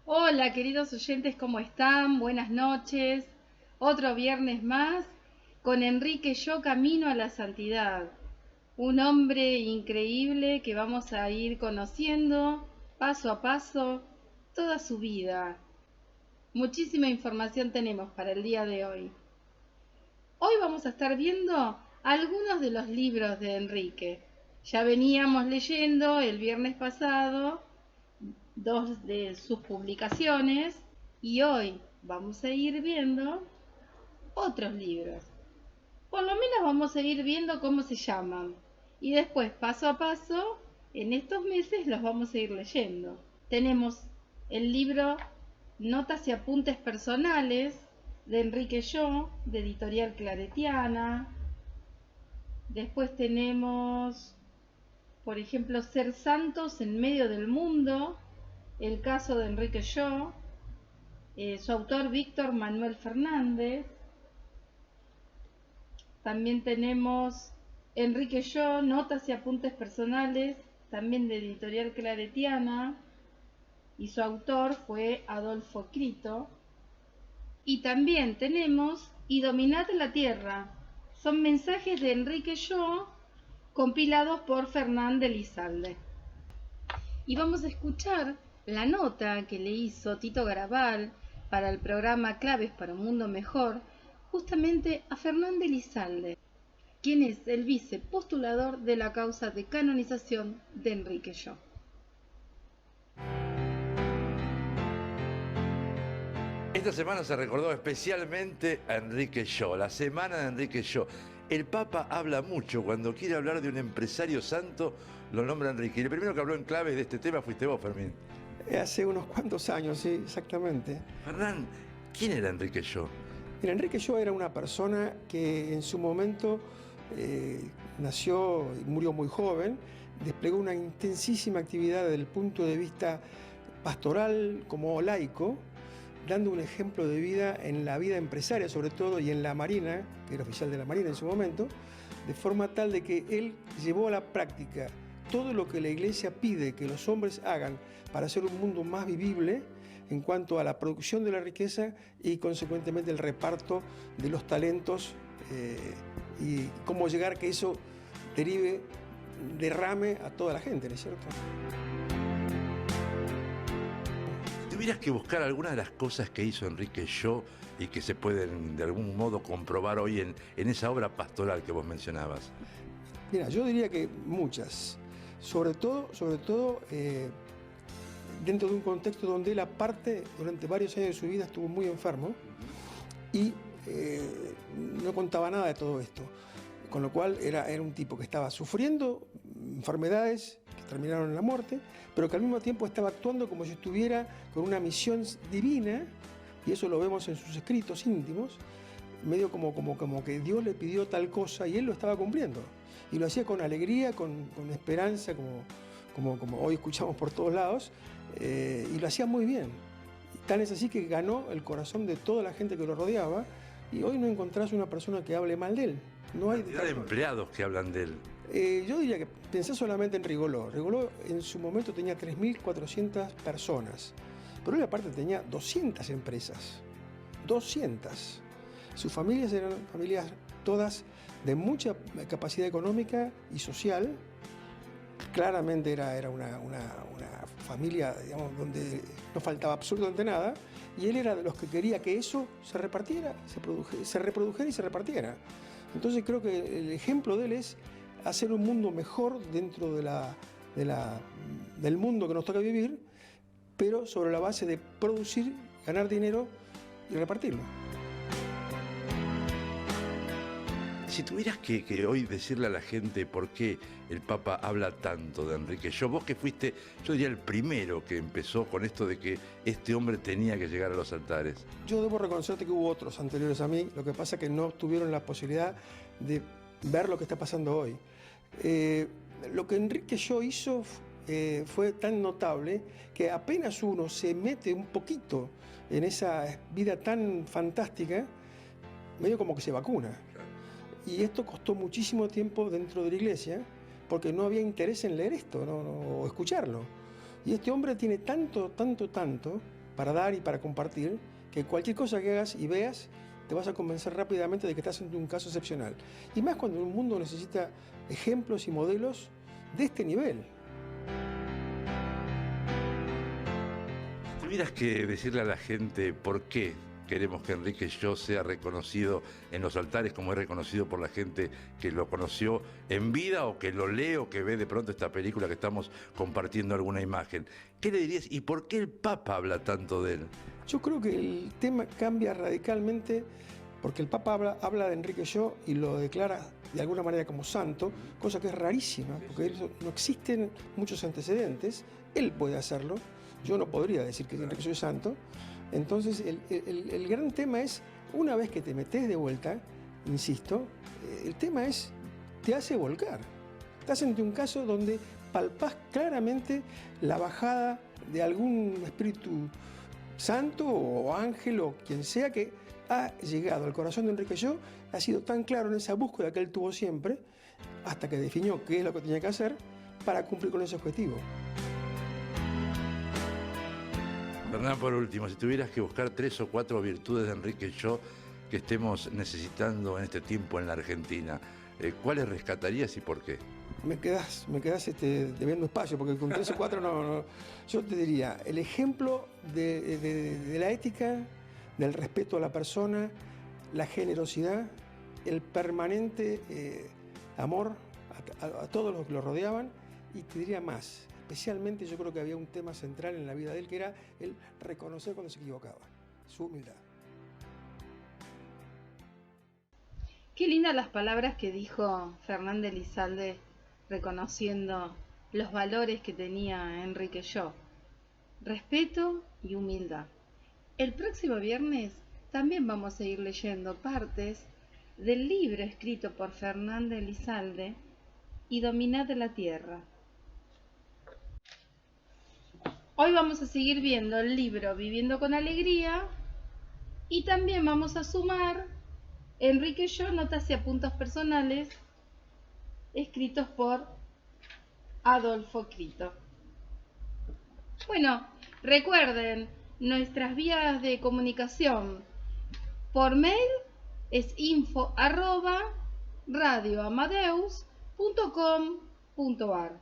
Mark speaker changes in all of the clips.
Speaker 1: Hola, queridos oyentes, ¿cómo están? Buenas noches. Otro viernes más con Enrique Yo Camino a la Santidad. Un hombre increíble que vamos a ir conociendo paso a paso toda su vida. Muchísima información tenemos para el día de hoy. Hoy vamos a estar viendo algunos de los libros de Enrique. Ya veníamos leyendo el viernes pasado dos de sus publicaciones y hoy vamos a ir viendo otros libros. Por lo menos vamos a ir viendo cómo se llaman y después paso a paso en estos meses los vamos a ir leyendo. Tenemos el libro Notas y apuntes personales de Enrique Yo, de Editorial Claretiana. Después tenemos, por ejemplo, Ser santos en medio del mundo, el caso de Enrique Yo, su autor Víctor Manuel Fernández. También tenemos Enrique Yo, Notas y apuntes personales, también de Editorial Claretiana, y su autor fue Adolfo Crito. Y también tenemos Y dominad la tierra. Son mensajes de Enrique Yo compilados por Fernán de Elizalde. Y vamos a escuchar la nota que le hizo Tito Garabal para el programa Claves para un Mundo Mejor, justamente a Fernán de Elizalde, quien es el vicepostulador de la causa de canonización de Enrique Yo.
Speaker 2: Esta semana se recordó especialmente a Enrique Yo, la semana de Enrique Yo. El Papa habla mucho, cuando quiere hablar de un empresario santo, lo nombra Enrique. Y el primero que habló en clave de este tema fuiste vos, Fermín.
Speaker 3: Hace unos cuantos años, sí, exactamente.
Speaker 2: Fernán, ¿quién era Enrique Yo?
Speaker 3: Mira, Enrique Yo era una persona que en su momento nació y murió muy joven, desplegó una intensísima actividad desde el punto de vista pastoral como laico, dando un ejemplo de vida en la vida empresaria sobre todo y en la Marina, que era oficial de la Marina en su momento, de forma tal de que él llevó a la práctica todo lo que la Iglesia pide que los hombres hagan para hacer un mundo más vivible en cuanto a la producción de la riqueza y consecuentemente el reparto de los talentos y cómo llegar a que eso derrame a toda la gente, ¿no es cierto?
Speaker 2: Tuvieras que buscar algunas de las cosas que hizo Enrique Yo y que se pueden de algún modo comprobar hoy en esa obra pastoral que vos mencionabas.
Speaker 3: Mira, yo diría que muchas, sobre todo dentro de un contexto donde él aparte durante varios años de su vida estuvo muy enfermo y no contaba nada de todo esto, con lo cual era un tipo que estaba sufriendo enfermedades que terminaron en la muerte, pero que al mismo tiempo estaba actuando como si estuviera con una misión divina, y eso lo vemos en sus escritos íntimos, medio como que Dios le pidió tal cosa y él lo estaba cumpliendo, y lo hacía con alegría, con esperanza, como hoy escuchamos por todos lados, y lo hacía muy bien. Tan es así que ganó el corazón de toda la gente que lo rodeaba, y hoy no encontrás una persona que hable mal de él. No hay
Speaker 2: cantidad de empleados que hablan de él.
Speaker 3: Yo diría que pensé solamente en Rigoló. Rigoló en su momento tenía 3.400 personas, pero él aparte tenía 200 empresas. 200. Sus familias eran familias todas de mucha capacidad económica y social. Claramente era una familia, digamos, donde no faltaba absolutamente nada, y él era de los que quería que eso se repartiera, se reprodujera y se repartiera. Entonces creo que el ejemplo de él es hacer un mundo mejor dentro del mundo que nos toca vivir, pero sobre la base de producir, ganar dinero y repartirlo.
Speaker 2: Si tuvieras que hoy decirle a la gente por qué el Papa habla tanto de Enrique Yo, vos que fuiste, yo diría, el primero que empezó con esto de que este hombre tenía que llegar a los altares.
Speaker 3: Yo debo reconocerte que hubo otros anteriores a mí, lo que pasa es que no tuvieron la posibilidad de ver lo que está pasando hoy. Lo que Enrique Yo hizo fue tan notable que apenas uno se mete un poquito en esa vida tan fantástica, medio como que se vacuna. Y esto costó muchísimo tiempo dentro de la iglesia porque no había interés en leer esto o escucharlo. Y este hombre tiene tanto para dar y para compartir, que cualquier cosa que hagas y veas, te vas a convencer rápidamente de que estás ante un caso excepcional. Y más cuando el mundo necesita ejemplos y modelos de este nivel.
Speaker 2: Si tuvieras que decirle a la gente por qué queremos que Enrique Sho sea reconocido en los altares como es reconocido por la gente que lo conoció en vida o que lo lee o que ve de pronto esta película que estamos compartiendo alguna imagen, ¿qué le dirías y por qué el Papa habla tanto de él?
Speaker 3: Yo creo que el tema cambia radicalmente porque el Papa habla de Enrique Sho y lo declara de alguna manera como santo, cosa que es rarísima, porque no existen muchos antecedentes. Él puede hacerlo, yo no podría decir que Enrique Sho es santo. Entonces el gran tema es, una vez que te metes de vuelta, insisto, el tema es, te hace volcar. Estás ante un caso donde palpás claramente la bajada de algún espíritu santo o ángel o quien sea que ha llegado al corazón de Enrique Sho, ha sido tan claro en esa búsqueda que él tuvo siempre, hasta que definió qué es lo que tenía que hacer para cumplir con ese objetivo.
Speaker 2: Fernán, por último, si tuvieras que buscar 3 o 4 virtudes de Enrique Sho que estemos necesitando en este tiempo en la Argentina, ¿cuáles rescatarías y por qué?
Speaker 3: Me quedás debiendo espacio, porque con 3 o 4 no. Yo te diría, el ejemplo de la ética, del respeto a la persona, la generosidad, el permanente amor a todos los que lo rodeaban, y te diría más. Especialmente yo creo que había un tema central en la vida de él, que era el reconocer cuando se equivocaba, su humildad.
Speaker 1: Qué lindas las palabras que dijo Fernández Elizalde reconociendo los valores que tenía Enrique Sho. Respeto y humildad. El próximo viernes también vamos a ir leyendo partes del libro escrito por Fernández Elizalde y Dominad la Tierra. Hoy vamos a seguir viendo el libro Viviendo con Alegría y también vamos a sumar Enrique Sho, notas y apuntes personales escritos por Adolfo Crito. Bueno, recuerden nuestras vías de comunicación. Por mail es info@radioamadeus.com.ar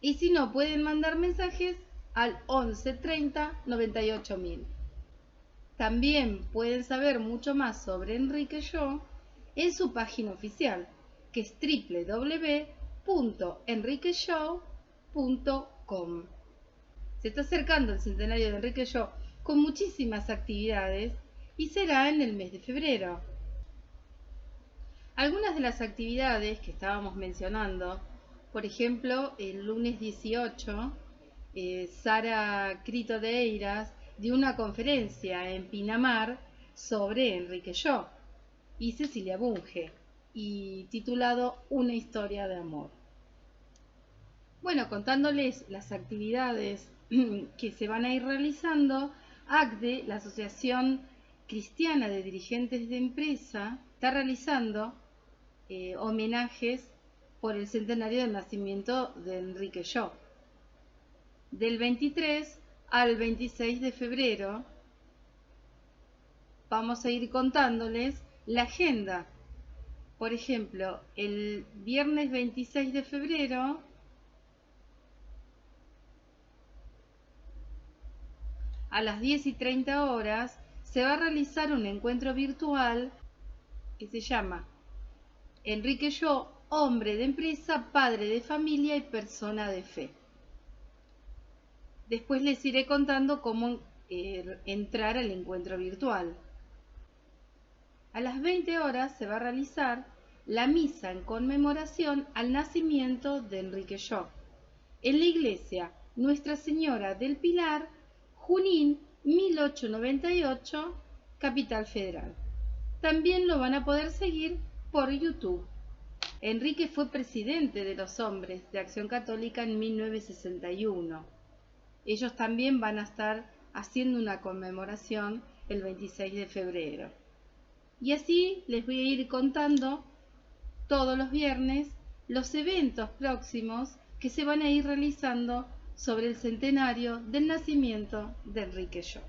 Speaker 1: y si no, pueden mandar mensajes al 11 30 98 000. También pueden saber mucho más sobre Enrique Sho en su página oficial, que es www.enriquesho.com. Se está acercando el centenario de Enrique Sho con muchísimas actividades y será en el mes de febrero. Algunas de las actividades que estábamos mencionando, por ejemplo, el lunes 18, Sara Crito de Eiras dio una conferencia en Pinamar sobre Enrique Sho y Cecilia Bunge, y titulado Una historia de amor. Bueno, contándoles las actividades que se van a ir realizando, ACDE, la Asociación Cristiana de Dirigentes de Empresa, está realizando homenajes por el centenario del nacimiento de Enrique Sho. Del 23 al 26 de febrero vamos a ir contándoles la agenda. Por ejemplo, el viernes 26 de febrero a las 10:30 horas se va a realizar un encuentro virtual que se llama Enrique Sho, hombre de empresa, padre de familia y persona de fe. Después les iré contando cómo entrar al encuentro virtual. A las 20 horas se va a realizar la misa en conmemoración al nacimiento de Enrique Sho en la iglesia Nuestra Señora del Pilar, Junín 1898, Capital Federal. También lo van a poder seguir por YouTube. Enrique fue presidente de los Hombres de Acción Católica en 1961. Ellos también van a estar haciendo una conmemoración el 26 de febrero. Y así les voy a ir contando todos los viernes los eventos próximos que se van a ir realizando sobre el centenario del nacimiento de Enrique Sho.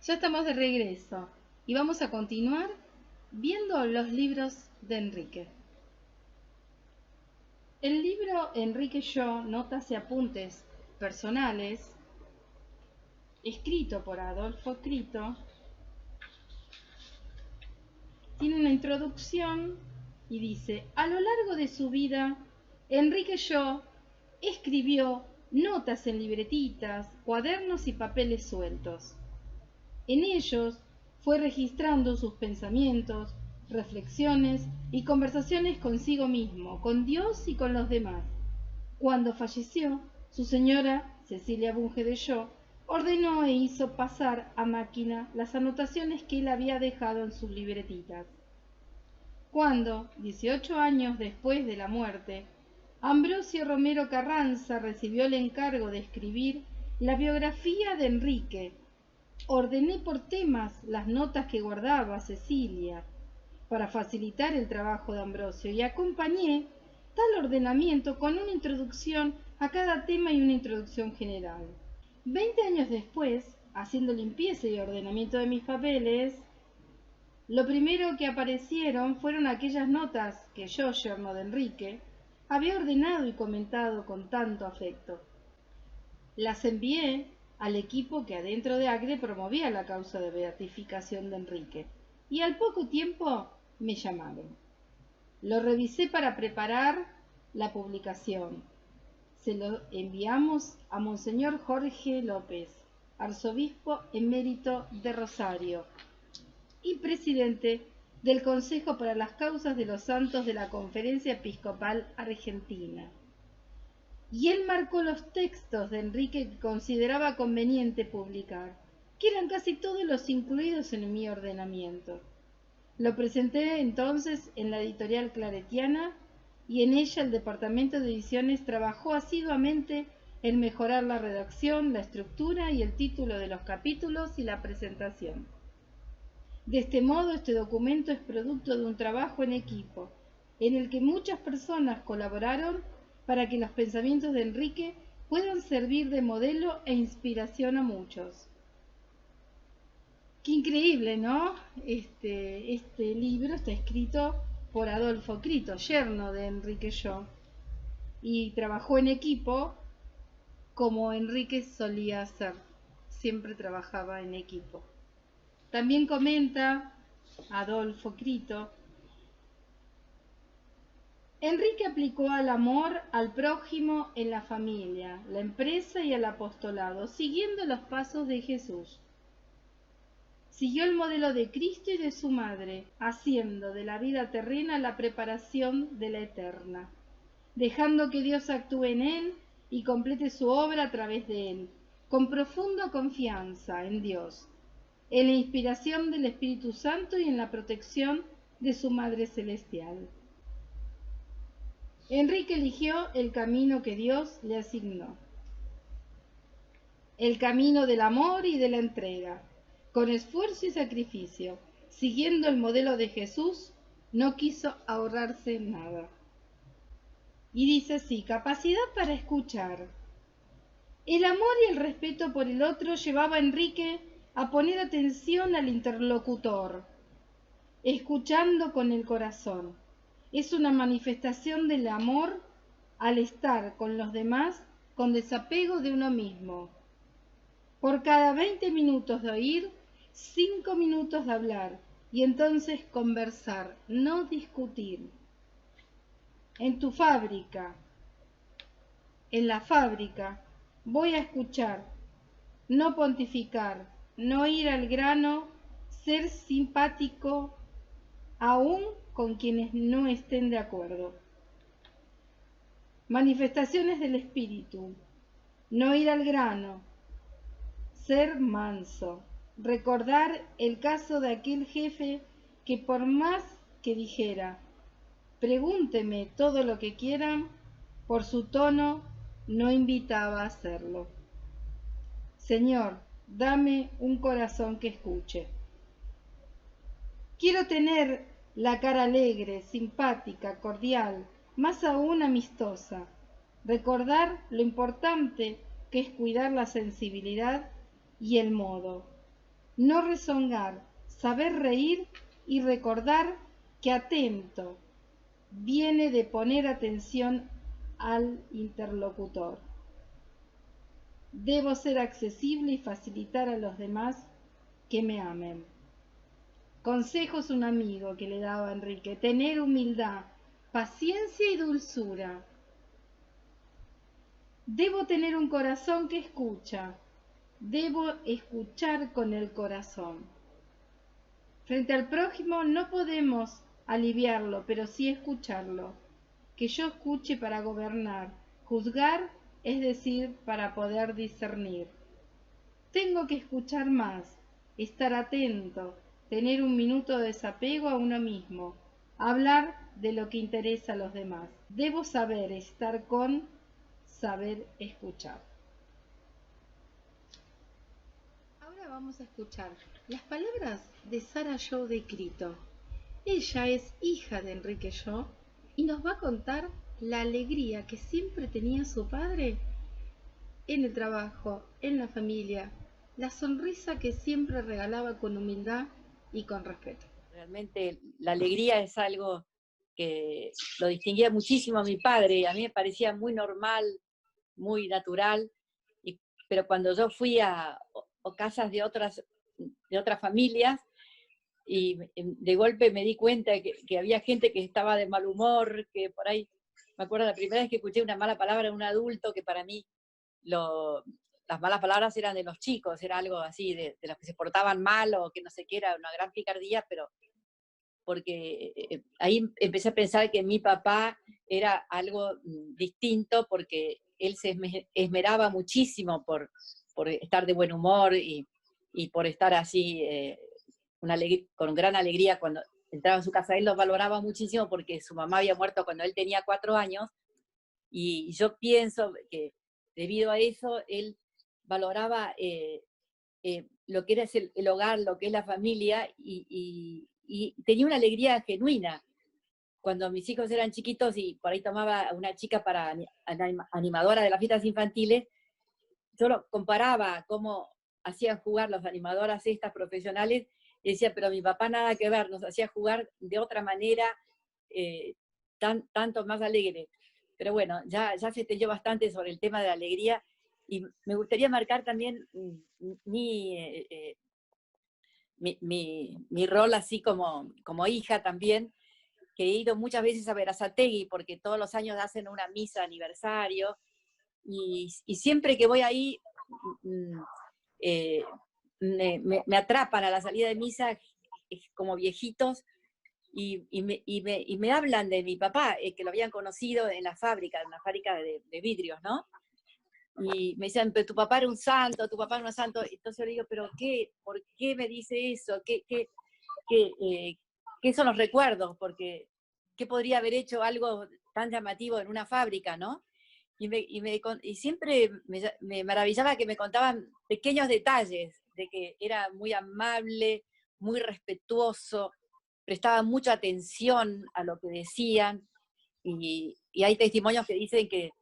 Speaker 1: Ya estamos de regreso y vamos a continuar viendo los libros de Enrique. El libro Enrique Sho, Notas y Apuntes Personales, escrito por Adolfo Crito, tiene una introducción y dice: a lo largo de su vida, Enrique Sho escribió notas en libretitas, cuadernos y papeles sueltos. En ellos fue registrando sus pensamientos, reflexiones y conversaciones consigo mismo, con Dios y con los demás. Cuando falleció, su señora, Cecilia Bunge de Sho, ordenó e hizo pasar a máquina las anotaciones que él había dejado en sus libretitas. Cuando, 18 años después de la muerte, Ambrosio Romero Carranza recibió el encargo de escribir la biografía de Enrique, ordené por temas las notas que guardaba Cecilia para facilitar el trabajo de Ambrosio y acompañé tal ordenamiento con una introducción a cada tema y una introducción general. 20 años después, haciendo limpieza y ordenamiento de mis papeles, lo primero que aparecieron fueron aquellas notas que yo, yerno de Enrique, había ordenado y comentado con tanto afecto. Las envié al equipo que adentro de Acre promovía la causa de beatificación de Enrique, y al poco tiempo me llamaron. Lo revisé para preparar la publicación. Se lo enviamos a Monseñor Jorge López, arzobispo emérito de Rosario y presidente del Consejo para las Causas de los Santos de la Conferencia Episcopal Argentina. Y él marcó los textos de Enrique que consideraba conveniente publicar, que eran casi todos los incluidos en mi ordenamiento. Lo presenté entonces en la editorial claretiana y en ella el departamento de ediciones trabajó asiduamente en mejorar la redacción, la estructura y el título de los capítulos y la presentación. De este modo, este documento es producto de un trabajo en equipo, en el que muchas personas colaboraron para que los pensamientos de Enrique puedan servir de modelo e inspiración a muchos. Qué increíble, ¿no? Este libro está escrito por Adolfo Crito, yerno de Enrique Sho, y trabajó en equipo como Enrique solía hacer, siempre trabajaba en equipo. También comenta Adolfo Crito: Enrique aplicó al amor al prójimo en la familia, la empresa y el apostolado, siguiendo los pasos de Jesús. Siguió el modelo de Cristo y de su madre, haciendo de la vida terrena la preparación de la eterna, dejando que Dios actúe en él y complete su obra a través de él, con profunda confianza en Dios, en la inspiración del Espíritu Santo y en la protección de su Madre Celestial. Enrique eligió el camino que Dios le asignó, el camino del amor y de la entrega, con esfuerzo y sacrificio, siguiendo el modelo de Jesús, no quiso ahorrarse nada. Y dice así: capacidad para escuchar. El amor y el respeto por el otro llevaba a Enrique a poner atención al interlocutor, escuchando con el corazón. Es una manifestación del amor al estar con los demás con desapego de uno mismo. Por cada 20 minutos de oír, 5 minutos de hablar, y entonces conversar, no discutir. En tu fábrica, en la fábrica, voy a escuchar, no pontificar, no ir al grano, ser simpático aún con quienes no estén de acuerdo. Manifestaciones del espíritu: no ir al grano, ser manso, recordar el caso de aquel jefe que por más que dijera pregúnteme todo lo que quieran, por su tono no invitaba a hacerlo. Señor, dame un corazón que escuche. Quiero tener la cara alegre, simpática, cordial, más aún amistosa. Recordar lo importante que es cuidar la sensibilidad y el modo. No rezongar, saber reír y recordar que atento viene de poner atención al interlocutor. Debo ser accesible y facilitar a los demás que me amen. Consejos un amigo que le daba a Enrique: tener humildad, paciencia y dulzura. Debo tener un corazón que escucha. Debo escuchar con el corazón. Frente al prójimo no podemos aliviarlo, pero sí escucharlo. Que yo escuche para gobernar. Juzgar, es decir, para poder discernir. Tengo que escuchar más, estar atento, tener un minuto de desapego a uno mismo, hablar de lo que interesa a los demás. Debo saber estar con, saber escuchar. Ahora vamos a escuchar las palabras de Sara Jo de Crito. Ella es hija de Enrique Jo y nos va a contar la alegría que siempre tenía su padre en el trabajo, en la familia, la sonrisa que siempre regalaba con humildad y con respeto.
Speaker 4: Realmente la alegría es algo que lo distinguía muchísimo a mi padre, a mí me parecía muy normal, muy natural, pero cuando yo fui a casas de otras familias, y de golpe me di cuenta que había gente que estaba de mal humor, que por ahí, me acuerdo la primera vez que escuché una mala palabra de un adulto, que para mí las malas palabras eran de los chicos, era algo así, de los que se portaban mal o que no sé qué, era una gran picardía, pero porque ahí empecé a pensar que mi papá era algo distinto, porque él se esmeraba muchísimo por estar de buen humor y por estar así con gran alegría cuando entraba en su casa. Él lo valoraba muchísimo porque su mamá había muerto cuando él tenía 4 años, y yo pienso que debido a eso él valoraba lo que era el hogar, lo que es la familia, y tenía una alegría genuina. Cuando mis hijos eran chiquitos y por ahí tomaba una chica para animadora de las fiestas infantiles, yo lo comparaba cómo hacían jugar las animadoras estas profesionales, y decía, pero mi papá nada que ver, nos hacía jugar de otra manera, tanto más alegre. Pero bueno, ya se extendió bastante sobre el tema de la alegría, y me gustaría marcar también mi rol así como hija también, que he ido muchas veces a Berazategui, porque todos los años hacen una misa de aniversario, y siempre que voy ahí me atrapan a la salida de misa como viejitos, y me hablan de mi papá, que lo habían conocido en la fábrica, de vidrios, ¿no? Y me decían, pero tu papá era un santo, tu papá era un santo. Entonces yo le digo, ¿pero qué? ¿Por qué me dice eso? ¿Qué son los recuerdos? Porque ¿qué podría haber hecho algo tan llamativo en una fábrica, no? Y siempre me maravillaba que me contaban pequeños detalles, de que era muy amable, muy respetuoso, prestaba mucha atención a lo que decían, y hay testimonios que dicen que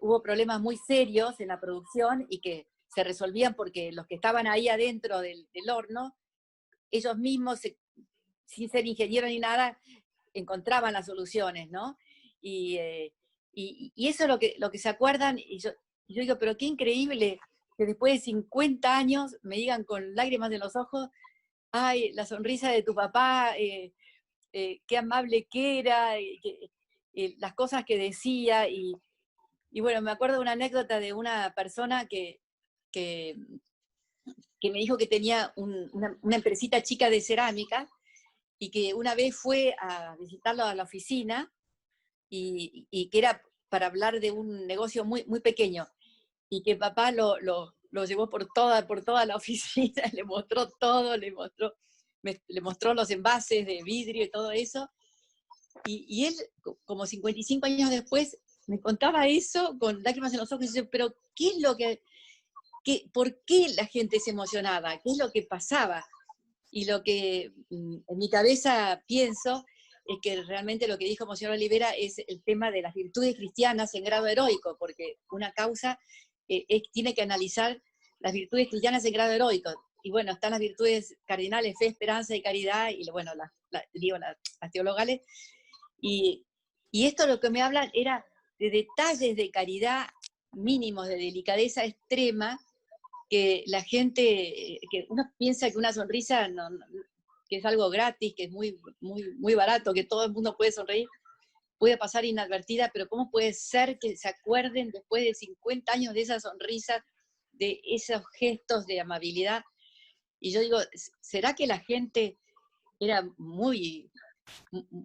Speaker 4: hubo problemas muy serios en la producción y que se resolvían porque los que estaban ahí adentro del horno, ellos mismos, sin ser ingenieros ni nada, encontraban las soluciones, ¿no? Y eso es lo que se acuerdan, y yo digo, pero qué increíble que después de 50 años me digan con lágrimas en los ojos, ay, la sonrisa de tu papá, qué amable que era, las cosas que decía, y bueno, me acuerdo de una anécdota de una persona que me dijo que tenía una empresita chica de cerámica, y que una vez fue a visitarlo a la oficina, y que era para hablar de un negocio muy, muy pequeño, y que papá lo llevó por toda la oficina, le mostró todo, le mostró los envases de vidrio y todo eso, y él, como 55 años después, me contaba eso con lágrimas en los ojos, y dice, pero ¿qué es lo ¿por qué la gente se emocionaba? ¿Qué es lo que pasaba? Y lo que en mi cabeza pienso es que realmente lo que dijo Monseñor Olivera es el tema de las virtudes cristianas en grado heroico, porque una causa tiene que analizar las virtudes cristianas en grado heroico. Y bueno, están las virtudes cardinales, fe, esperanza y caridad, y bueno, las teologales. Y esto lo que me hablan era de detalles de caridad mínimos, de delicadeza extrema, que la gente, que uno piensa que una sonrisa que es algo gratis, que es muy, muy, muy barato, que todo el mundo puede sonreír, puede pasar inadvertida, pero ¿cómo puede ser que se acuerden después de 50 años de esa sonrisa, de esos gestos de amabilidad? Y yo digo, ¿será que la gente era muy,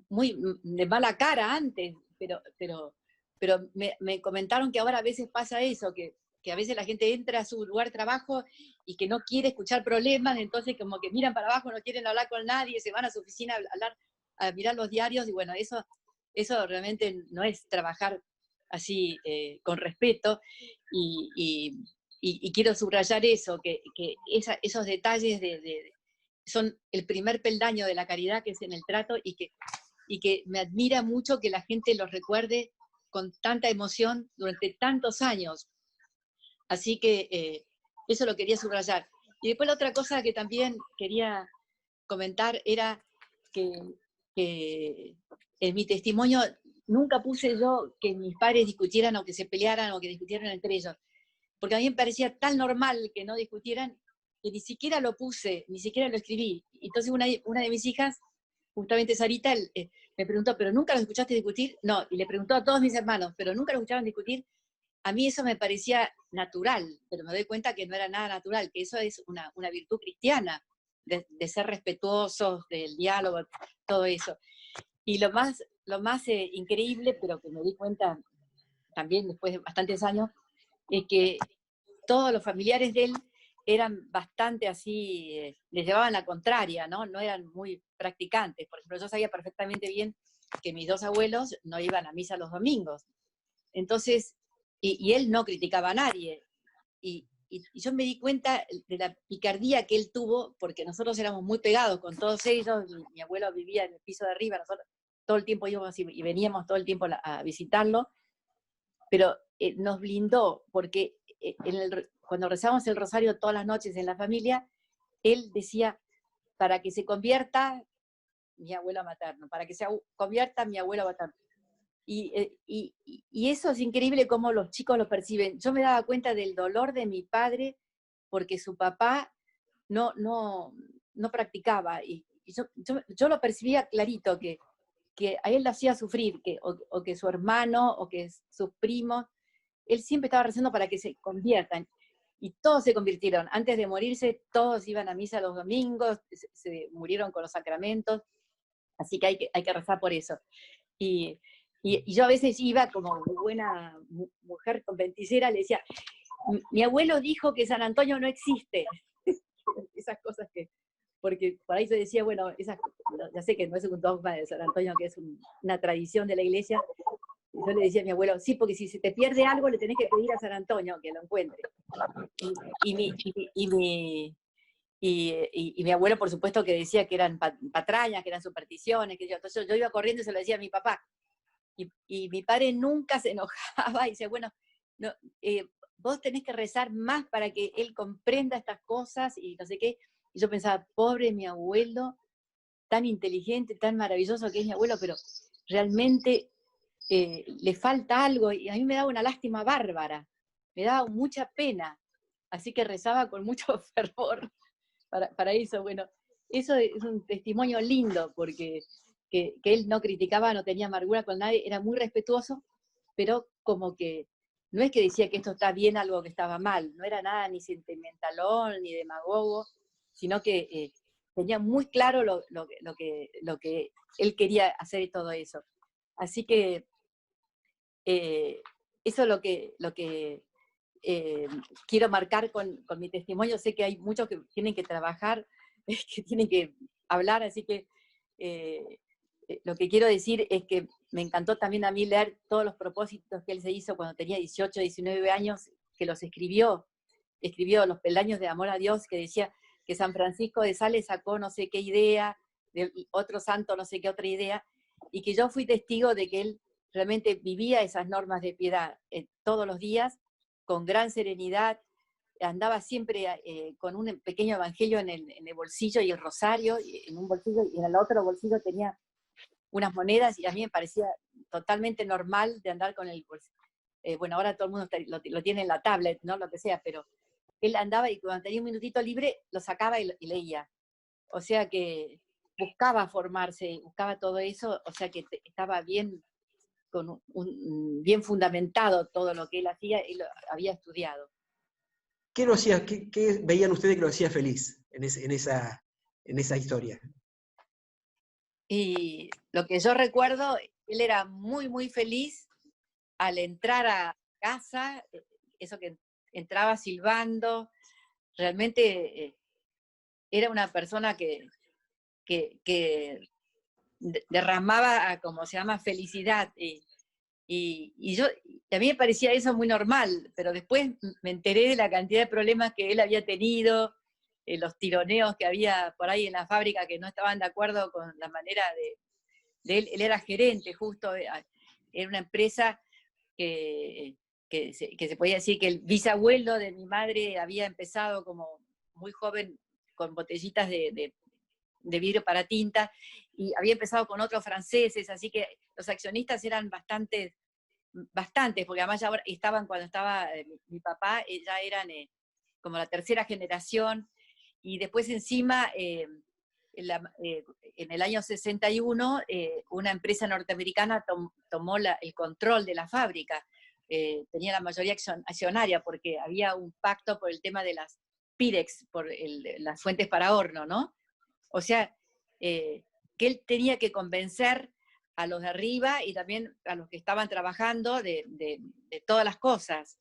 Speaker 4: muy de mala cara antes? Pero me comentaron que ahora a veces pasa eso, que a veces la gente entra a su lugar de trabajo y que no quiere escuchar problemas, entonces como que miran para abajo, no quieren hablar con nadie, se van a su oficina a mirar los diarios, y bueno, eso realmente no es trabajar así con respeto, y quiero subrayar eso, que esos detalles son el primer peldaño de la caridad, que es en el trato, y que me admira mucho que la gente los recuerde con tanta emoción durante tantos años. Así que eso lo quería subrayar. Y después la otra cosa que también quería comentar era que en mi testimonio nunca puse yo que mis padres discutieran o que se pelearan o que discutieran entre ellos, porque a mí me parecía tan normal que no discutieran que ni siquiera lo puse, ni siquiera lo escribí. Entonces una de mis hijas, justamente Sarita, me preguntó, ¿pero nunca los escuchaste discutir? No, y le preguntó a todos mis hermanos, ¿pero nunca los escucharon discutir? A mí eso me parecía natural, pero me doy cuenta que no era nada natural, que eso es una virtud cristiana, de ser respetuosos, del diálogo, todo eso. Y lo más increíble, pero que me di cuenta también después de bastantes años, es que todos los familiares de él eran bastante así, les llevaban la contraria, ¿no? No eran muy practicantes. Por ejemplo, yo sabía perfectamente bien que mis dos abuelos no iban a misa los domingos. Entonces, y él no criticaba a nadie. Y yo me di cuenta de la picardía que él tuvo, porque nosotros éramos muy pegados con todos ellos, mi abuelo vivía en el piso de arriba, nosotros todo el tiempo íbamos y veníamos todo el tiempo a visitarlo, pero nos blindó, porque cuando rezábamos el rosario todas las noches en la familia, él decía, para que se convierta mi abuelo materno, para que se convierta mi abuelo materno. Y eso es increíble cómo los chicos lo perciben. Yo me daba cuenta del dolor de mi padre porque su papá no practicaba. Y yo lo percibía clarito, que a él lo hacía sufrir, o que su hermano, o que sus primos, él siempre estaba rezando para que se conviertan. Y todos se convirtieron. Antes de morirse, todos iban a misa los domingos, se murieron con los sacramentos. Así que hay que rezar por eso. Y yo a veces iba como buena mujer conventicera, le decía, mi abuelo dijo que San Antonio no existe. Esas cosas porque por ahí yo decía, bueno, ya sé que no es un dogma de San Antonio, que es una tradición de la iglesia. Y yo le decía a mi abuelo, sí, porque si se te pierde algo, le tenés que pedir a San Antonio que lo encuentre. Y mi abuelo, por supuesto, que decía que eran patrañas, que eran supersticiones, entonces yo iba corriendo y se lo decía a mi papá. Y mi padre nunca se enojaba y decía, bueno, no, vos tenés que rezar más para que él comprenda estas cosas y no sé qué. Y yo pensaba, pobre mi abuelo, tan inteligente, tan maravilloso que es mi abuelo, pero realmente le falta algo, y a mí me daba una lástima bárbara, me daba mucha pena, así que rezaba con mucho fervor para eso. Bueno, eso es un testimonio lindo, porque que él no criticaba, no tenía amargura con nadie, era muy respetuoso, pero como que no es que decía que esto está bien, algo que estaba mal, no era nada ni sentimentalón, ni demagogo, sino que tenía muy claro lo que él quería hacer y todo eso. Así que eso es lo que quiero marcar con mi testimonio. Sé que hay muchos que tienen que trabajar, que tienen que hablar, así que lo que quiero decir es que me encantó también a mí leer todos los propósitos que él se hizo cuando tenía 18, 19 años, que los escribió los peldaños de amor a Dios, que decía que San Francisco de Sales sacó no sé qué idea, de otro santo no sé qué otra idea, y que yo fui testigo de que él realmente vivía esas normas de piedad todos los días, con gran serenidad, andaba siempre con un pequeño evangelio en el bolsillo y el rosario en un bolsillo, y en el otro bolsillo tenía unas monedas, y a mí me parecía totalmente normal de andar con el bolsillo. Bueno, ahora todo el mundo lo tiene en la tablet, ¿no? Lo que sea, pero él andaba y cuando tenía un minutito libre lo sacaba y leía. O sea que buscaba formarse, buscaba todo eso, o sea que estaba bien, bien fundamentado todo lo que él hacía, él lo había estudiado.
Speaker 5: ¿Qué lo hacía, qué veían ustedes que lo hacía feliz en esa historia?
Speaker 4: Y lo que yo recuerdo, él era muy, muy feliz al entrar a casa, eso que entraba silbando, realmente era una persona que derramaba, como se llama, felicidad. Y a mí me parecía eso muy normal, pero después me enteré de la cantidad de problemas que él había tenido, los tironeos que había por ahí en la fábrica que no estaban de acuerdo con la manera de él. Él era gerente justo, era una empresa que se podía decir que el bisabuelo de mi madre había empezado como muy joven con botellitas de vidrio para tinta, y había empezado con otros franceses, así que los accionistas eran bastantes, porque además ya estaban, cuando estaba mi papá, ya eran como la tercera generación, y después encima, en el año 61, una empresa norteamericana tomó el control de la fábrica, tenía la mayoría accionaria, porque había un pacto por el tema de las Pirex, por las fuentes para horno, ¿no? O sea, que él tenía que convencer a los de arriba y también a los que estaban trabajando de todas las cosas.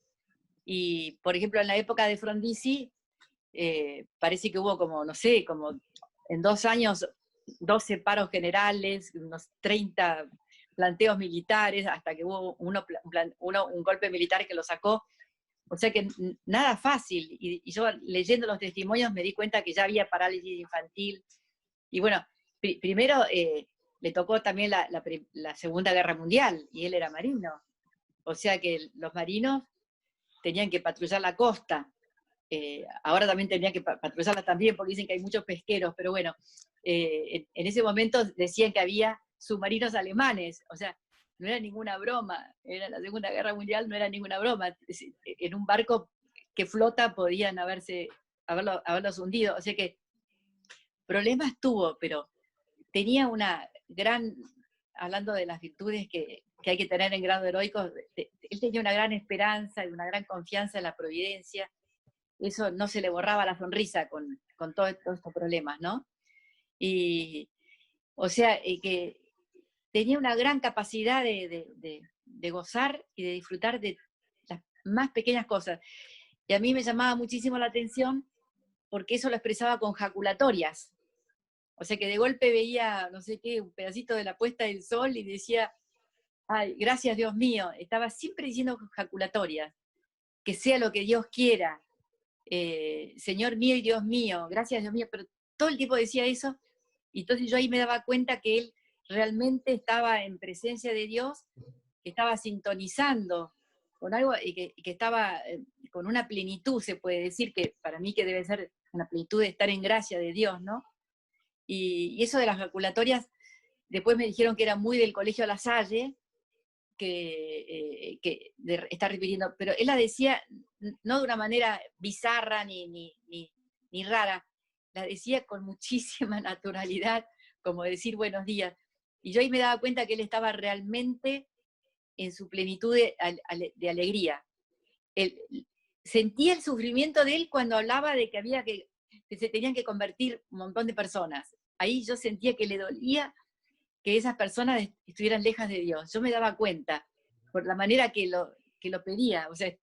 Speaker 4: Y, por ejemplo, en la época de Frondizi, parece que hubo como, no sé, como en 2 años, 12 paros generales, unos 30 planteos militares, hasta que hubo un golpe militar que lo sacó. O sea que nada fácil. Y yo leyendo los testimonios me di cuenta que ya había parálisis infantil. Y bueno, primero le tocó también la Segunda Guerra Mundial, y él era marino. O sea que los marinos tenían que patrullar la costa. Ahora también tenían que patrullarla también, porque dicen que hay muchos pesqueros, pero bueno, en ese momento decían que había submarinos alemanes, o sea, no era ninguna broma, era la Segunda Guerra Mundial, no era ninguna broma. En un barco que flota podían haberlos hundido, o sea que problemas tuvo, pero tenía una gran, hablando de las virtudes que hay que tener en grado heroico, él tenía una gran esperanza y una gran confianza en la providencia. Eso no se le borraba la sonrisa con todos estos problemas, ¿no? Y, o sea, que tenía una gran capacidad de gozar y de disfrutar de las más pequeñas cosas. Y a mí me llamaba muchísimo la atención porque eso lo expresaba con jaculatorias. O sea, que de golpe veía, no sé qué, un pedacito de la puesta del sol y decía, ay, gracias Dios mío. Estaba siempre diciendo jaculatorias, que sea lo que Dios quiera. Señor mío y Dios mío, gracias Dios mío, pero todo el tiempo decía eso, y entonces yo ahí me daba cuenta que él realmente estaba en presencia de Dios, que estaba sintonizando con algo, y que estaba con una plenitud, se puede decir, que para mí que debe ser una plenitud de estar en gracia de Dios, ¿no? Y eso de las calculatorias, después me dijeron que era muy del Colegio La Salle, que está repitiendo, pero él la decía no de una manera bizarra ni rara, la decía con muchísima naturalidad, como decir buenos días. Y yo ahí me daba cuenta que él estaba realmente en su plenitud de alegría. Sentía el sufrimiento de él cuando hablaba de que se tenían que convertir un montón de personas. Ahí yo sentía que le dolía que esas personas estuvieran lejas de Dios. Yo me daba cuenta, por la manera que lo pedía. O sea,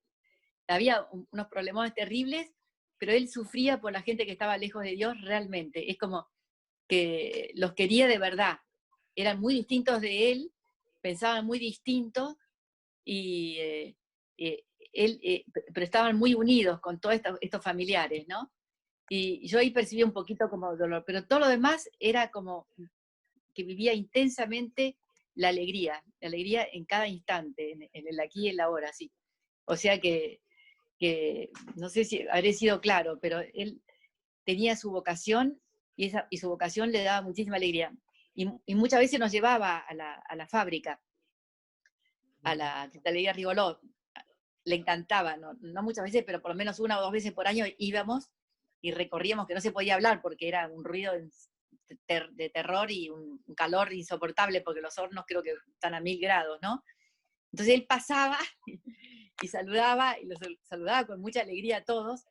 Speaker 4: había unos problemas terribles, pero él sufría por la gente que estaba lejos de Dios realmente. Es como que los quería de verdad. Eran muy distintos de él, pensaban muy distinto, pero estaban muy unidos con todos estos familiares, ¿no? Y yo ahí percibí un poquito como dolor, pero todo lo demás era como que vivía intensamente la alegría en cada instante, en el aquí y el ahora, sí. O sea que no sé si habré sido claro, pero él tenía su vocación y su vocación le daba muchísima alegría. Y muchas veces nos llevaba a la fábrica, a la cristalería Rigolot. Le encantaba, no muchas veces, pero por lo menos 1 o 2 veces por año íbamos y recorríamos, que no se podía hablar porque era un ruido de terror y un calor insoportable, porque los hornos creo que están a 1000 grados, ¿no? Entonces él pasaba y saludaba, y los saludaba con mucha alegría a todos,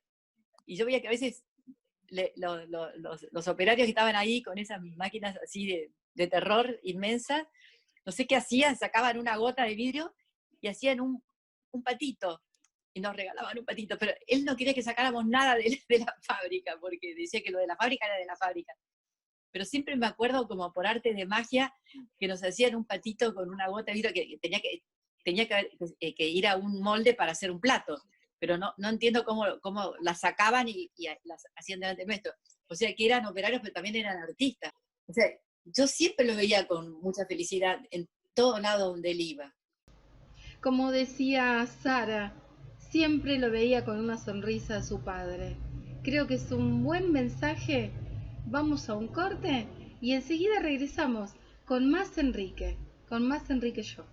Speaker 4: y yo veía que a veces los operarios que estaban ahí con esas máquinas así de terror inmensas, no sé qué hacían, sacaban una gota de vidrio y hacían un patito, y nos regalaban un patito, pero él no quería que sacáramos nada de la fábrica, porque decía que lo de la fábrica era de la fábrica. Pero siempre me acuerdo, como por arte de magia, que nos hacían un patito con una gota de vidrio que tenía que ir a un molde para hacer un plato, pero no entiendo cómo las sacaban y las hacían delante nuestro. O sea, que eran operarios, pero también eran artistas. O sea, yo siempre lo veía con mucha felicidad en todo lado donde él iba.
Speaker 1: Como decía Sara, siempre lo veía con una sonrisa a su padre. Creo que es un buen mensaje. Vamos a un corte y enseguida regresamos con más Enrique Show.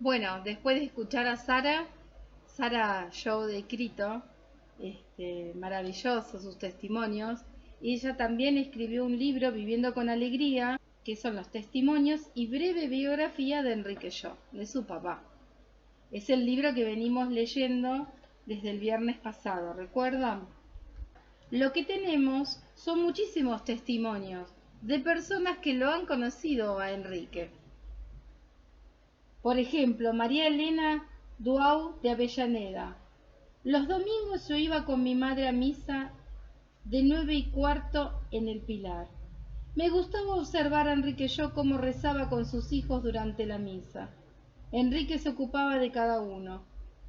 Speaker 1: Bueno, después de escuchar a Sara Show de Crito, maravillosos sus testimonios, y ella también escribió un libro, Viviendo con Alegría, que son los testimonios y breve biografía de Enrique Show, de su papá. Es el libro que venimos leyendo desde el viernes pasado, ¿recuerdan? Lo que tenemos son muchísimos testimonios de personas que lo han conocido a Enrique. Por ejemplo, María Elena Duau de Avellaneda. Los domingos yo iba con mi madre a misa de 9:15 en el Pilar. Me gustaba observar a Enrique Show cómo rezaba con sus hijos durante la misa. Enrique se ocupaba de cada uno,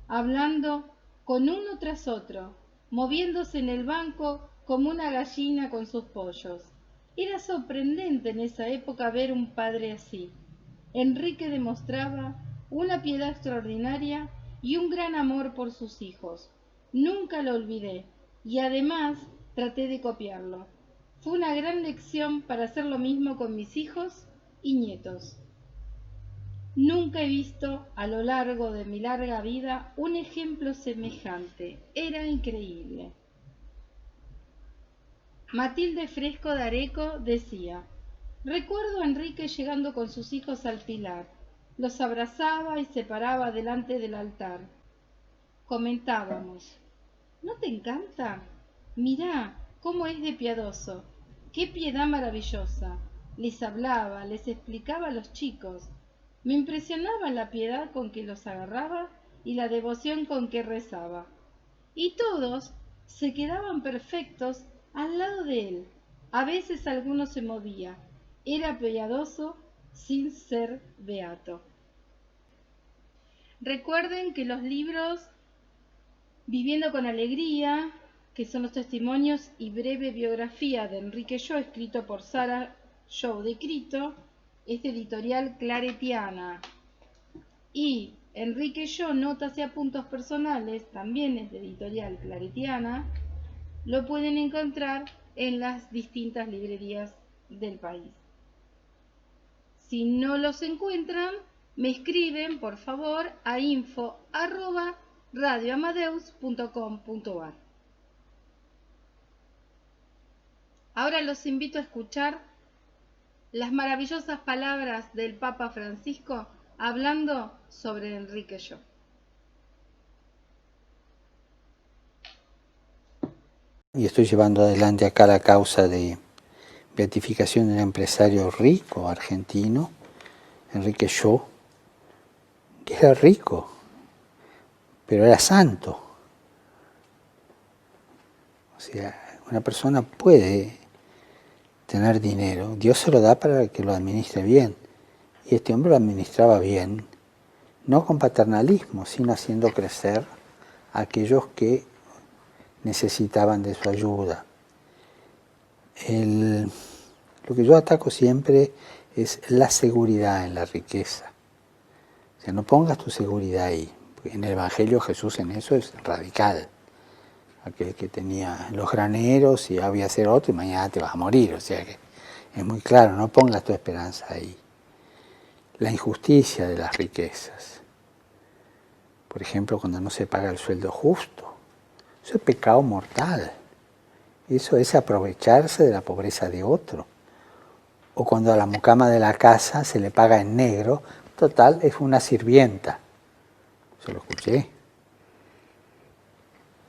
Speaker 1: hablando con uno tras otro, moviéndose en el banco como una gallina con sus pollos. Era sorprendente en esa época ver un padre así. Enrique demostraba una piedad extraordinaria y un gran amor por sus hijos. Nunca lo olvidé y además traté de copiarlo. Fue una gran lección para hacer lo mismo con mis hijos y nietos. Nunca he visto a lo largo de mi larga vida un ejemplo semejante. Era increíble. Matilde Fresco de Areco decía: recuerdo a Enrique llegando con sus hijos al Pilar. Los abrazaba y se paraba delante del altar. Comentábamos: ¿no te encanta? Mirá cómo es de piadoso. ¡Qué piedad maravillosa! Les hablaba, les explicaba a los chicos. Me impresionaba la piedad con que los agarraba y la devoción con que rezaba. Y todos se quedaban perfectos al lado de él. A veces alguno se movía. Era piadoso sin ser beato. Recuerden que los libros Viviendo con Alegría, que son los testimonios y breve biografía de Enrique Show, escrito por Sara Show de Crito, es de editorial Claretiana. Y Enrique Show, Notas y Apuntos Personales, también es de editorial Claretiana. Lo pueden encontrar en las distintas librerías del país. Si no los encuentran, me escriben por favor a info@radioamadeus.com.ar. Ahora los invito a escuchar las maravillosas palabras del Papa Francisco hablando sobre Enrique Show.
Speaker 6: Y estoy llevando adelante acá la causa de beatificación de un empresario rico argentino, Enrique Sciò, que era rico, pero era santo. O sea, una persona puede tener dinero, Dios se lo da para que lo administre bien. Y este hombre lo administraba bien, no con paternalismo, sino haciendo crecer a aquellos que necesitaban de su ayuda. Lo que yo ataco siempre es la seguridad en la riqueza. O sea, no pongas tu seguridad ahí. Porque en el Evangelio Jesús en eso es radical. Aquel que tenía los graneros y había hacer otro y mañana te vas a morir. O sea que es muy claro, no pongas tu esperanza ahí. La injusticia de las riquezas. Por ejemplo, cuando no se paga el sueldo justo. Eso es pecado mortal. Eso es aprovecharse de la pobreza de otro. O cuando a la mucama de la casa se le paga en negro, total, es una sirvienta. Eso lo escuché.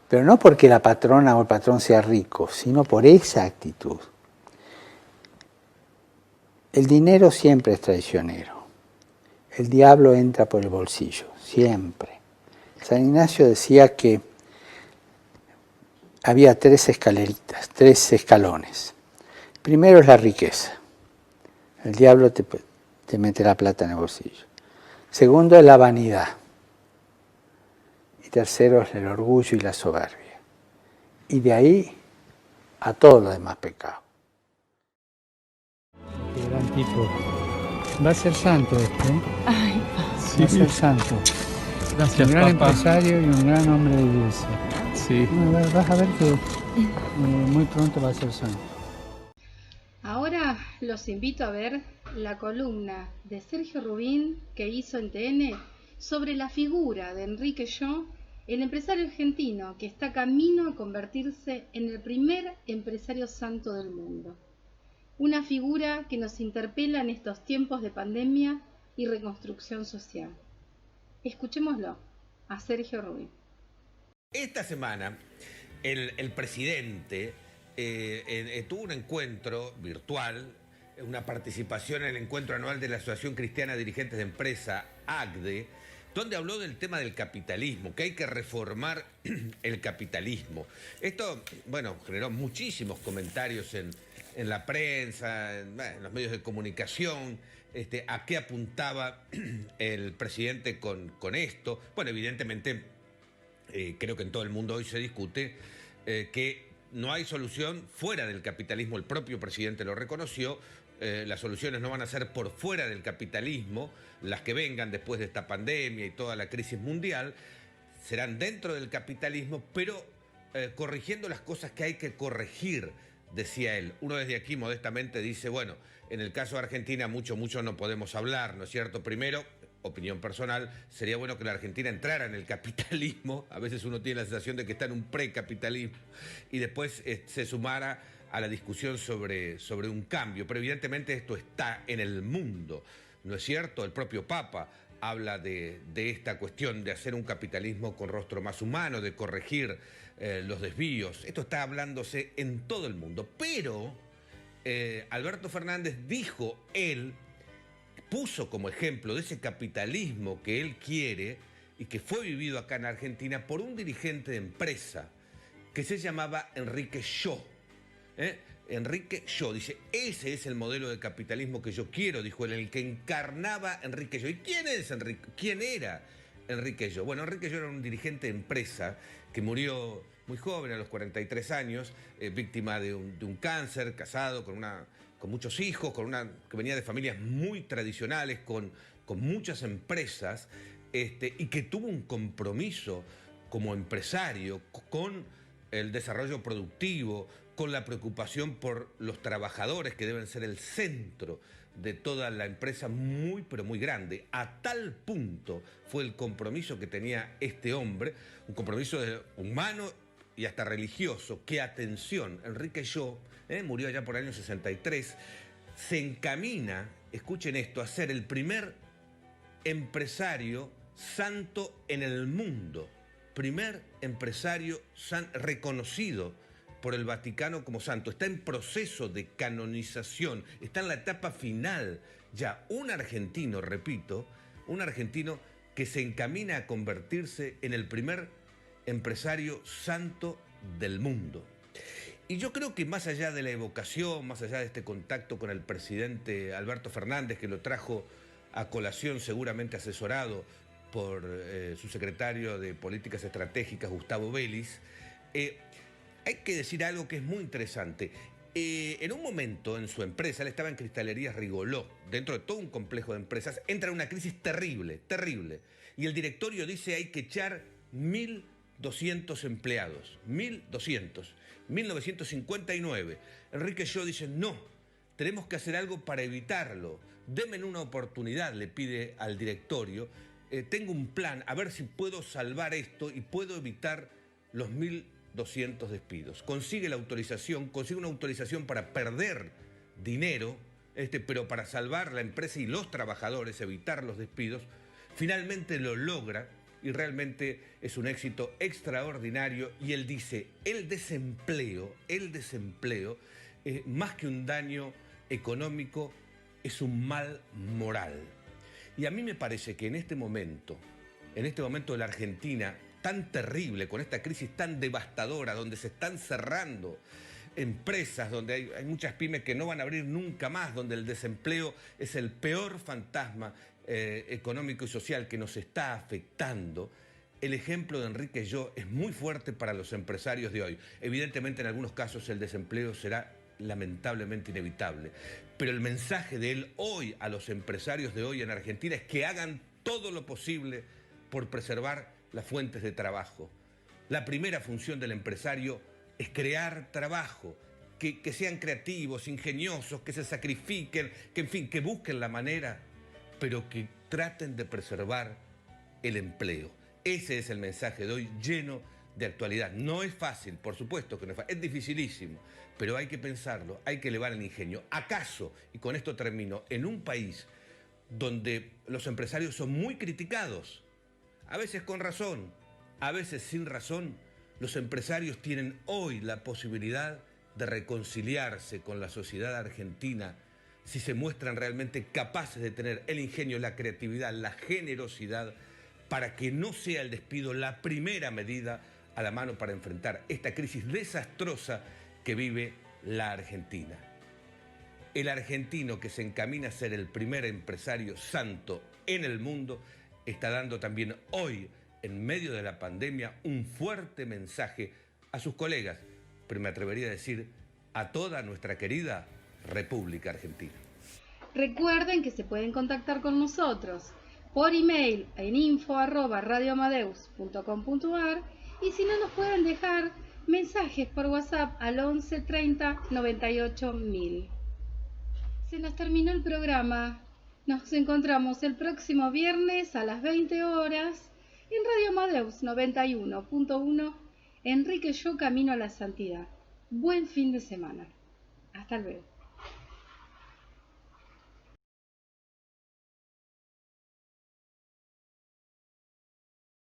Speaker 6: Pero no porque la patrona o el patrón sea rico, sino por esa actitud. El dinero siempre es traicionero. El diablo entra por el bolsillo, siempre. San Ignacio decía que había 3 escaleritas, 3 escalones. Primero es la riqueza. El diablo te meterá plata en el bolsillo. Segundo es la vanidad. Y tercero es el orgullo y la soberbia. Y de ahí a todo lo demás pecado.
Speaker 7: Qué gran tipo. Va a ser santo este, ¿eh?
Speaker 8: Ay,
Speaker 7: Va a ser santo.
Speaker 8: gracias,
Speaker 7: Un gran
Speaker 8: papá.
Speaker 7: empresario y un gran hombre de iglesia.
Speaker 8: Sí.
Speaker 7: Bueno, vas a ver que muy pronto va a ser santo.
Speaker 1: Ahora los invito a ver la columna de Sergio Rubín que hizo en TN sobre la figura de Enrique Sciò, el empresario argentino que está camino a convertirse en el primer empresario santo del mundo. Una figura que nos interpela en estos tiempos de pandemia y reconstrucción social. Escuchémoslo a Sergio Rubín.
Speaker 9: Esta semana el presidente tuvo un encuentro virtual, una participación en el encuentro anual de la Asociación Cristiana de Dirigentes de Empresa, ACDE, donde habló del tema del capitalismo, que hay que reformar el capitalismo. Esto, bueno, generó muchísimos comentarios en la prensa, en los medios de comunicación. ¿A qué apuntaba el presidente con esto? Bueno, evidentemente, creo que en todo el mundo hoy se discute que no hay solución fuera del capitalismo. El propio presidente lo reconoció. Las soluciones no van a ser por fuera del capitalismo. Las que vengan después de esta pandemia y toda la crisis mundial serán dentro del capitalismo, pero corrigiendo las cosas que hay que corregir, decía él. Uno desde aquí modestamente dice, bueno, en el caso de Argentina mucho no podemos hablar, ¿no es cierto? Primero, opinión personal, sería bueno que la Argentina entrara en el capitalismo. A veces uno tiene la sensación de que está en un precapitalismo y después se sumara a la discusión sobre un cambio. Pero evidentemente esto está en el mundo, ¿no es cierto? El propio Papa habla de esta cuestión de hacer un capitalismo con rostro más humano, de corregir los desvíos. Esto está hablándose en todo el mundo. Pero Alberto Fernández dijo, él puso como ejemplo de ese capitalismo que él quiere y que fue vivido acá en Argentina por un dirigente de empresa que se llamaba Enrique Sciò. Enrique Sciò dice, ese es el modelo de capitalismo que yo quiero, dijo él, el que encarnaba Enrique Sciò. ¿Y quién es Enrique? ¿Quién era Enrique Sciò? Bueno, Enrique Sciò era un dirigente de empresa que murió muy joven, a los 43 años, víctima de un cáncer, casado con muchos hijos, que venía de familias muy tradicionales, con muchas empresas, y que tuvo un compromiso como empresario con el desarrollo productivo, con la preocupación por los trabajadores, que deben ser el centro de toda la empresa, muy pero muy grande. A tal punto fue el compromiso que tenía este hombre, un compromiso humano y hasta religioso, que, atención, Enrique Sciò, murió allá por el año 63, se encamina, escuchen esto, a ser el primer empresario santo en el mundo. Primer empresario reconocido por el Vaticano como santo, está en proceso de canonización, está en la etapa final. Ya un argentino, repito, un argentino que se encamina a convertirse en el primer empresario santo del mundo. Y yo creo que más allá de la evocación, más allá de este contacto con el presidente Alberto Fernández, que lo trajo a colación seguramente asesorado por su secretario de Políticas Estratégicas, Gustavo Vélez, hay que decir algo que es muy interesante. En un momento en su empresa, él estaba en Cristalerías Rigoló, dentro de todo un complejo de empresas, entra una crisis terrible, terrible. Y el directorio dice hay que echar 1.200 empleados, 1.200, 1959. Enrique Schó dice no, tenemos que hacer algo para evitarlo. Denme una oportunidad, le pide al directorio. Tengo un plan, a ver si puedo salvar esto y puedo evitar los 1.200 despidos. Consigue la autorización, consigue una autorización para perder dinero, pero para salvar la empresa y los trabajadores, evitar los despidos. Finalmente lo logra y realmente es un éxito extraordinario. Y él dice, el desempleo, más que un daño económico, es un mal moral. Y a mí me parece que en este momento de la Argentina tan terrible, con esta crisis tan devastadora, donde se están cerrando empresas, donde hay muchas pymes que no van a abrir nunca más, donde el desempleo es el peor fantasma económico y social que nos está afectando, el ejemplo de Enrique Schó es muy fuerte para los empresarios de hoy. Evidentemente, en algunos casos el desempleo será lamentablemente inevitable, pero el mensaje de él hoy a los empresarios de hoy en Argentina es que hagan todo lo posible por preservar las fuentes de trabajo. La primera función del empresario es crear trabajo, que sean creativos, ingeniosos, que se sacrifiquen, que en fin, que busquen la manera, pero que traten de preservar el empleo. Ese es el mensaje de hoy, lleno de actualidad. No es fácil, por supuesto que no es fácil, es dificilísimo, pero hay que pensarlo, hay que elevar el ingenio. ¿Acaso, y con esto termino, en un país donde los empresarios son muy criticados, a veces con razón, a veces sin razón, los empresarios tienen hoy la posibilidad de reconciliarse con la sociedad argentina si se muestran realmente capaces de tener el ingenio, la creatividad, la generosidad, para que no sea el despido la primera medida a la mano para enfrentar esta crisis desastrosa que vive la Argentina. El argentino que se encamina a ser el primer empresario santo en el mundo está dando también hoy, en medio de la pandemia, un fuerte mensaje a sus colegas, pero me atrevería a decir a toda nuestra querida República Argentina.
Speaker 1: Recuerden que se pueden contactar con nosotros por email en info@radioamadeus.com.ar y si no, nos pueden dejar mensajes por WhatsApp al 11 30 98 1000. Se nos terminó el programa. Nos encontramos el próximo viernes a las 20 horas en Radio Amadeus 91.1, Enrique Schó, Camino a la Santidad. Buen fin de semana. Hasta luego.